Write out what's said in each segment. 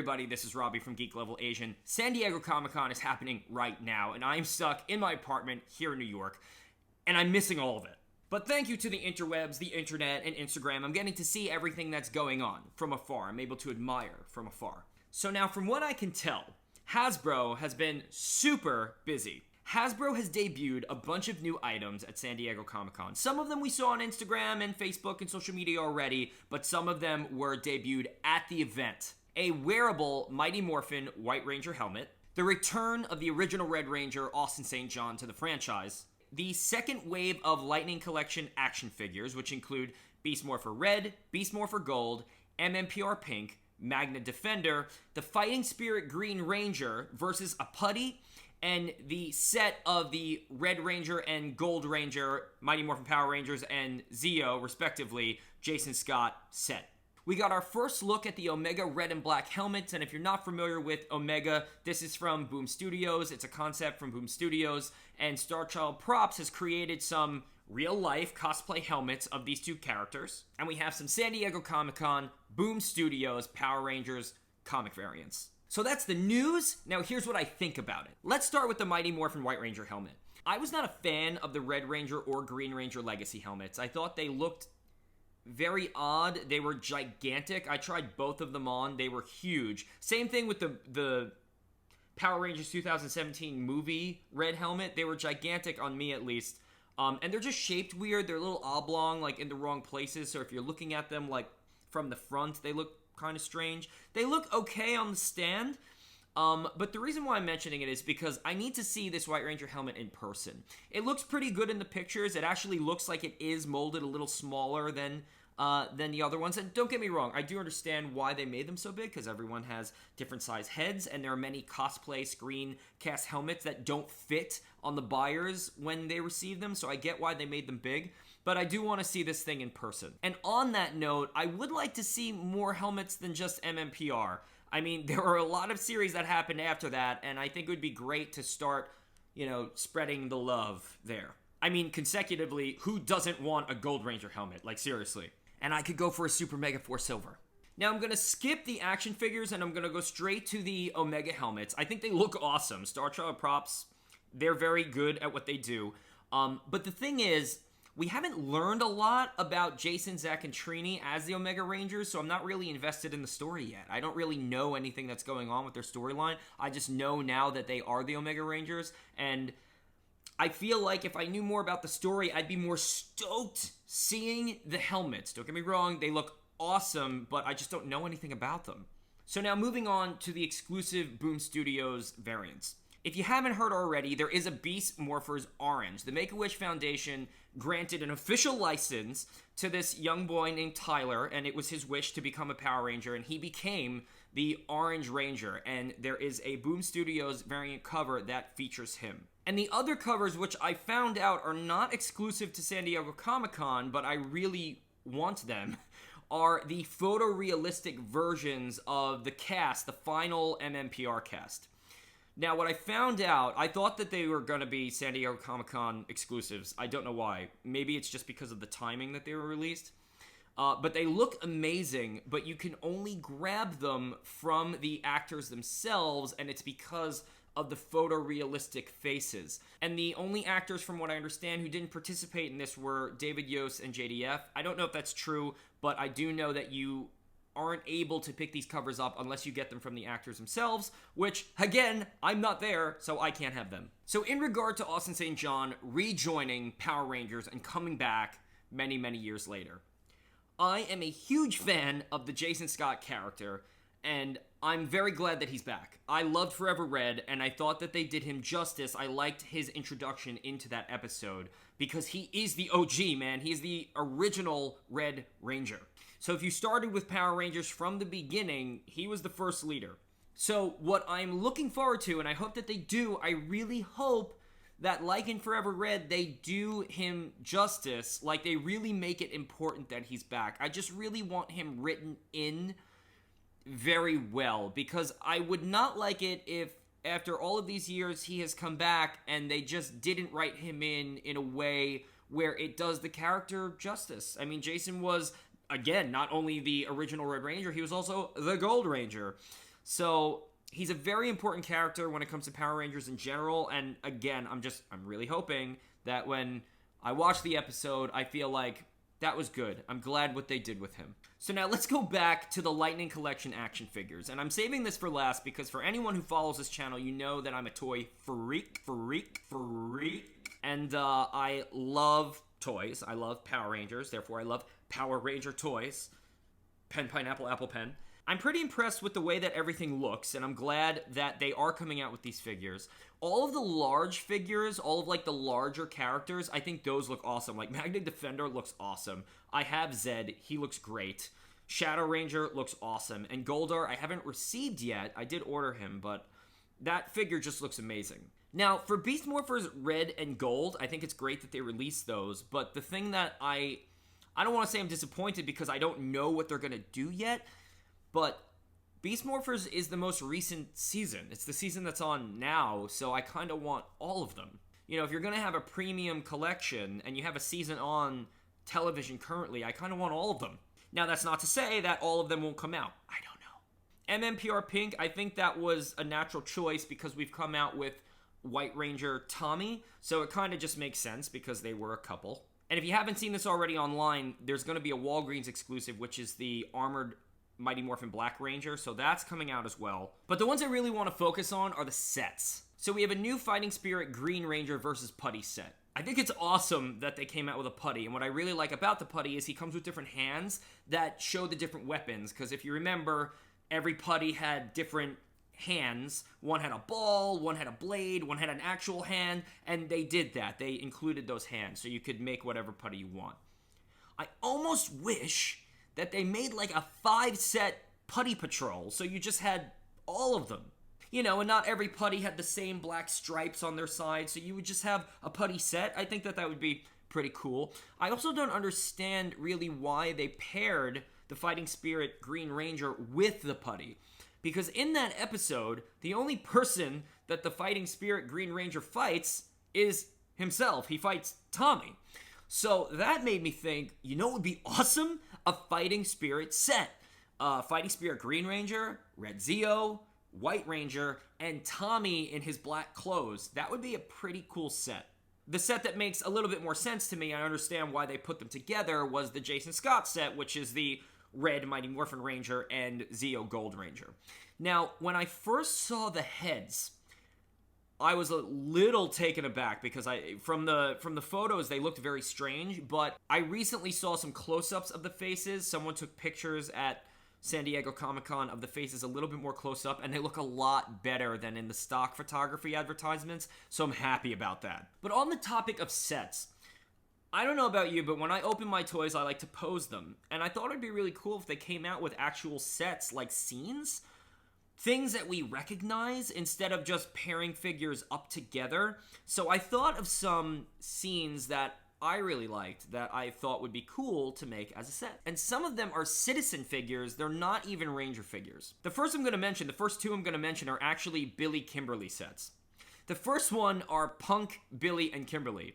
everybody, this is Robbie from Geek Level Asian. San Diego Comic-Con is happening right now, and I'm stuck in my apartment here in New York, and I'm missing all of it. But thank you to the interwebs, the internet, and Instagram, I'm getting to see everything that's going on from afar. I'm able to admire from afar. So now, from what I can tell, Hasbro has been super busy. Hasbro has debuted a bunch of new items at San Diego Comic-Con. Some of them we saw on Instagram and Facebook and social media already, but some of them were debuted at the event. A wearable Mighty Morphin White Ranger helmet, the return of the original Red Ranger Austin St. John to the franchise, the second wave of Lightning Collection action figures, which include Beast Morpher Red, Beast Morpher Gold, MMPR Pink, Magna Defender, the Fighting Spirit Green Ranger versus a Putty, and the set of the Red Ranger and Gold Ranger, Mighty Morphin Power Rangers, and Zeo, respectively, Jason Scott set. We got our first look at the Omega Red and Black helmets, and if you're not familiar with Omega, this is from Boom Studios. It's a concept from Boom Studios, and Starchild Props has created some real-life cosplay helmets of these two characters, and we have some San Diego Comic-Con, Boom Studios, Power Rangers comic variants. So that's the news. Now here's what I think about it. Let's start with the Mighty Morphin White Ranger helmet. I was not a fan of the Red Ranger or Green Ranger Legacy helmets. I thought they looked very odd. They were gigantic. I tried both of them on. They were huge. Same thing with the Power Rangers 2017 movie red helmet. They were gigantic on me, at least. And they're just shaped weird. They're a little oblong, like in the wrong places. So if you're looking at them like from the front, they look kind of strange. They look okay on the stand, but the reason why I'm mentioning it is because I need to see this White Ranger helmet in person. It looks pretty good in the pictures. It actually looks like it is molded a little smaller than the other ones. And don't get me wrong, I do understand why they made them so big, because everyone has different size heads, and there are many cosplay screencast helmets that don't fit on the buyers when they receive them, so I get why they made them big. But I do want to see this thing in person. And on that note, I would like to see more helmets than just MMPR. I mean, there were a lot of series that happened after that, and I think it would be great to start, spreading the love there. I mean, consecutively, who doesn't want a Gold Ranger helmet? Like, seriously. And I could go for a Super Mega Force Silver. Now, I'm going to skip the action figures, and I'm going to go straight to the Omega helmets. I think they look awesome. Star Child Props, they're very good at what they do. But the thing is, we haven't learned a lot about Jason, Zach, and Trini as the Omega Rangers, so I'm not really invested in the story yet. I don't really know anything that's going on with their storyline. I just know now that they are the Omega Rangers, and I feel like if I knew more about the story, I'd be more stoked seeing the helmets. Don't get me wrong, they look awesome, but I just don't know anything about them. So now moving on to the exclusive Boom Studios variants. If you haven't heard already, there is a Beast Morphers Orange. The Make-A-Wish Foundation granted an official license to this young boy named Tyler, and it was his wish to become a Power Ranger, and he became the Orange Ranger, and there is a Boom Studios variant cover that features him. And the other covers, which I found out are not exclusive to San Diego Comic-Con, but I really want them, are the photorealistic versions of the cast, the final MMPR cast. Now, what I found out, I thought that they were going to be San Diego Comic-Con exclusives. I don't know why. Maybe it's just because of the timing that they were released. But they look amazing, but you can only grab them from the actors themselves, and it's because of the photorealistic faces. And the only actors, from what I understand, who didn't participate in this were David Yost and JDF. I don't know if that's true, but I do know that you aren't able to pick these covers up unless you get them from the actors themselves, which, again, I'm not there, so I can't have them. So in regard to Austin St. John rejoining Power Rangers and coming back many, many years later, I am a huge fan of the Jason Scott character, and I'm very glad that he's back. I loved Forever Red, and I thought that they did him justice. I liked his introduction into that episode, because he is the OG, man. He's the original Red Ranger. So if you started with Power Rangers from the beginning, he was the first leader. So what I'm looking forward to, and I hope that they do, I really hope that, like in Forever Red, they do him justice. Like, they really make it important that he's back. I just really want him written in very well, because I would not like it if, after all of these years, he has come back and they just didn't write him in a way where it does the character justice. I mean, Jason was, again, not only the original Red Ranger, he was also the Gold Ranger. So he's a very important character when it comes to Power Rangers in general. And again, I'm really hoping that when I watch the episode, I feel like that was good. I'm glad what they did with him. So now let's go back to the Lightning Collection action figures. And I'm saving this for last because for anyone who follows this channel, you know that I'm a toy freak. And I love toys. I love Power Rangers. Therefore, I love Power Ranger toys. Pen, pineapple, apple, pen. I'm pretty impressed with the way that everything looks, and I'm glad that they are coming out with these figures. All of the large figures, all of like the larger characters, I think those look awesome. Like Magna Defender looks awesome. I have Zed, he looks great. Shadow Ranger looks awesome. And Goldar, I haven't received yet. I did order him, but that figure just looks amazing. Now, for Beast Morphers Red and Gold, I think it's great that they released those, but the thing that I don't want to say I'm disappointed because I don't know what they're going to do yet, but Beast Morphers is the most recent season. It's the season that's on now, so I kind of want all of them. You know, if you're going to have a premium collection and you have a season on television currently, I kind of want all of them. Now, that's not to say that all of them won't come out. I don't know. MMPR Pink, I think that was a natural choice because we've come out with White Ranger Tommy, so it kind of just makes sense because they were a couple. And if you haven't seen this already online, there's going to be a Walgreens exclusive, which is the Armored Mighty Morphin Black Ranger, so that's coming out as well. But the ones I really want to focus on are the sets. So we have a new Fighting Spirit Green Ranger versus Putty set. I think it's awesome that they came out with a Putty, and what I really like about the Putty is he comes with different hands that show the different weapons, because if you remember, every Putty had different hands. One had a ball, one had a blade, one had an actual hand, and they did that. They included those hands, so you could make whatever Putty you want. I almost wish that they made like a 5-set Putty Patrol, so you just had all of them. You know, and not every Putty had the same black stripes on their side, so you would just have a Putty set. I think that would be pretty cool. I also don't understand really why they paired the Fighting Spirit Green Ranger with the Putty. Because in that episode, the only person that the Fighting Spirit Green Ranger fights is himself. He fights Tommy. So that made me think, you know what would be awesome? A Fighting Spirit set. Fighting Spirit Green Ranger, Red Zeo, White Ranger, and Tommy in his black clothes. That would be a pretty cool set. The set that makes a little bit more sense to me, I understand why they put them together, was the Jason Scott set, which is the Red Mighty Morphin Ranger and Zeo Gold Ranger. Now, when I first saw the heads, I was a little taken aback because from the photos they looked very strange, but I recently saw some close-ups of the faces. Someone took pictures at San Diego Comic-Con of the faces a little bit more close up, and they look a lot better than in the stock photography advertisements, so I'm happy about that. But on the topic of sets, I don't know about you, but when I open my toys, I like to pose them. And I thought it'd be really cool if they came out with actual sets, like scenes. Things that we recognize instead of just pairing figures up together. So I thought of some scenes that I really liked that I thought would be cool to make as a set. And some of them are citizen figures. They're not even Ranger figures. The first two I'm going to mention are actually Billy Kimberly sets. The first one are Punk, Billy, and Kimberly.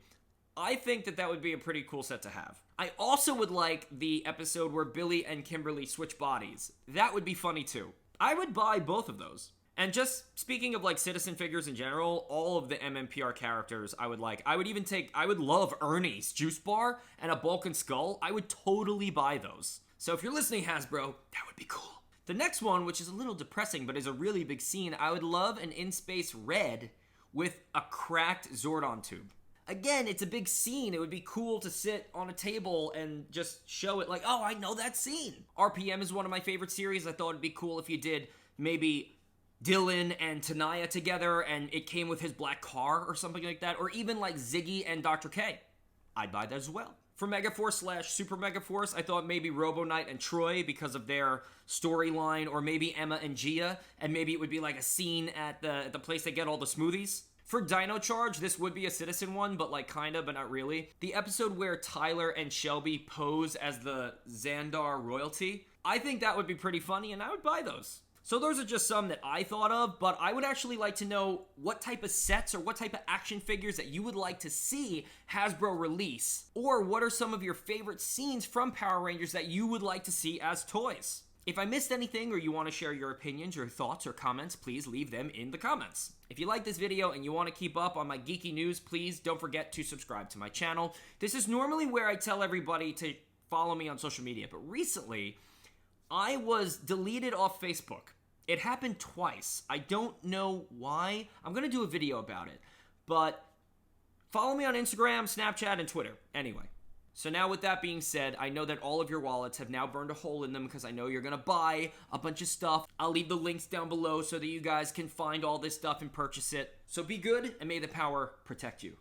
I think that would be a pretty cool set to have. I also would like the episode where Billy and Kimberly switch bodies. That would be funny too. I would buy both of those. And just speaking of like citizen figures in general, all of the MMPR characters I would like. I would love Ernie's juice bar and a Bulk and Skull. I would totally buy those. So if you're listening, Hasbro, that would be cool. The next one, which is a little depressing but is a really big scene, I would love an In-Space Red with a cracked Zordon tube. Again, it's a big scene. It would be cool to sit on a table and just show it like, oh, I know that scene. RPM is one of my favorite series. I thought it'd be cool if you did maybe Dylan and Tanaya together and it came with his black car or something like that. Or even like Ziggy and Dr. K. I'd buy that as well. For Megaforce / Super Megaforce, I thought maybe Robo Knight and Troy because of their storyline, or maybe Emma and Gia, and maybe it would be like a scene at the place they get all the smoothies. For Dino Charge, this would be a citizen one, but like kinda, but not really. The episode where Tyler and Shelby pose as the Xandar royalty, I think that would be pretty funny, and I would buy those. So those are just some that I thought of, but I would actually like to know what type of sets or what type of action figures that you would like to see Hasbro release. Or what are some of your favorite scenes from Power Rangers that you would like to see as toys? If I missed anything or you want to share your opinions or thoughts or comments, please leave them in the comments. If you like this video and you want to keep up on my geeky news, please don't forget to subscribe to my channel. This is normally where I tell everybody to follow me on social media, but recently I was deleted off Facebook. It happened twice. I don't know why. I'm going to do a video about it, but follow me on Instagram, Snapchat, and Twitter. Anyway. So now with that being said, I know that all of your wallets have now burned a hole in them because I know you're going to buy a bunch of stuff. I'll leave the links down below so that you guys can find all this stuff and purchase it. So be good, and may the power protect you.